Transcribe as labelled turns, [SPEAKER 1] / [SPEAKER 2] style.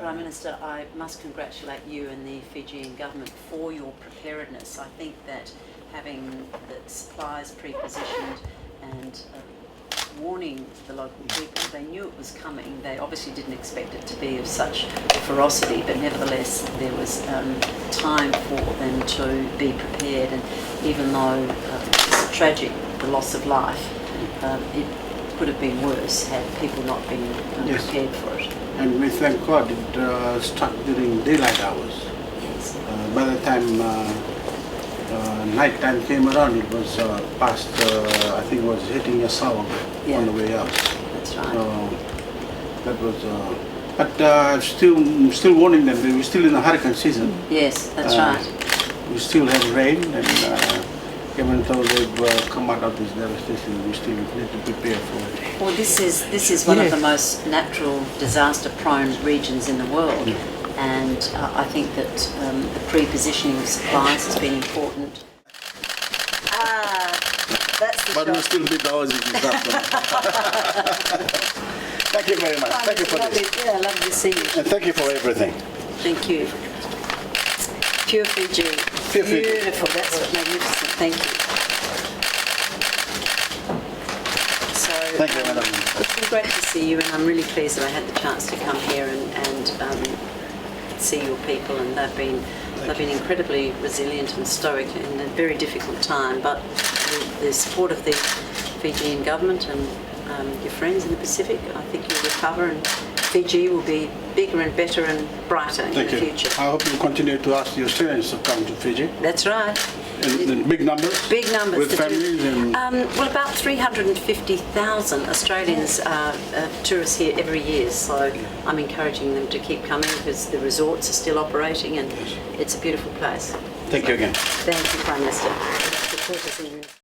[SPEAKER 1] Prime Minister, I must congratulate you and the Fijian government for your preparedness. I think that having the supplies pre-positioned and warning the local people, they knew it was coming. They obviously didn't expect it to be of such ferocity, but nevertheless there was time for them to be prepared. And even though it's tragic, the loss of life, it could have been worse had people not been prepared for it.
[SPEAKER 2] And we thank God it struck during daylight hours.
[SPEAKER 1] Yes.
[SPEAKER 2] By the time night time came around, it was past, I think it was hitting a sour on the way out.
[SPEAKER 1] That's right.
[SPEAKER 2] So that was, but still warning them, we're still in the hurricane season.
[SPEAKER 1] Yes, that's right.
[SPEAKER 2] We still have rain, and even though they've come out of this devastation, we still need to prepare for it.
[SPEAKER 1] Well, this is one of the most natural disaster-prone regions in the world, and I think that the pre-positioning of supplies has been important. That's the
[SPEAKER 2] But we'll still be ours in this afternoon. Thank you very much. Thank you for this.
[SPEAKER 1] Yeah, lovely to see you.
[SPEAKER 2] And thank you for everything.
[SPEAKER 1] Thank you. Pure Fiji.
[SPEAKER 2] Pure Fiji.
[SPEAKER 1] Beautiful. That's magnificent. Thank you. So,
[SPEAKER 2] Thank you, madam.
[SPEAKER 1] It's been great to see you, and I'm really pleased that I had the chance to come here and see your people, and they've been incredibly resilient and stoic in a very difficult time. But the support of the Fijian government and your friends in the Pacific, I think you'll recover, and Fiji will be bigger and better and brighter in the future.
[SPEAKER 2] I hope you continue to ask the Australians to come to Fiji.
[SPEAKER 1] That's right.
[SPEAKER 2] In big numbers?
[SPEAKER 1] Big numbers.
[SPEAKER 2] With families?
[SPEAKER 1] Well, about 350,000 Australians tourists here every year, so I'm encouraging them to keep coming because the resorts are still operating, and it's a beautiful place.
[SPEAKER 2] Thank you again.
[SPEAKER 1] Thank you, Prime Minister. It's a pleasure seeing you.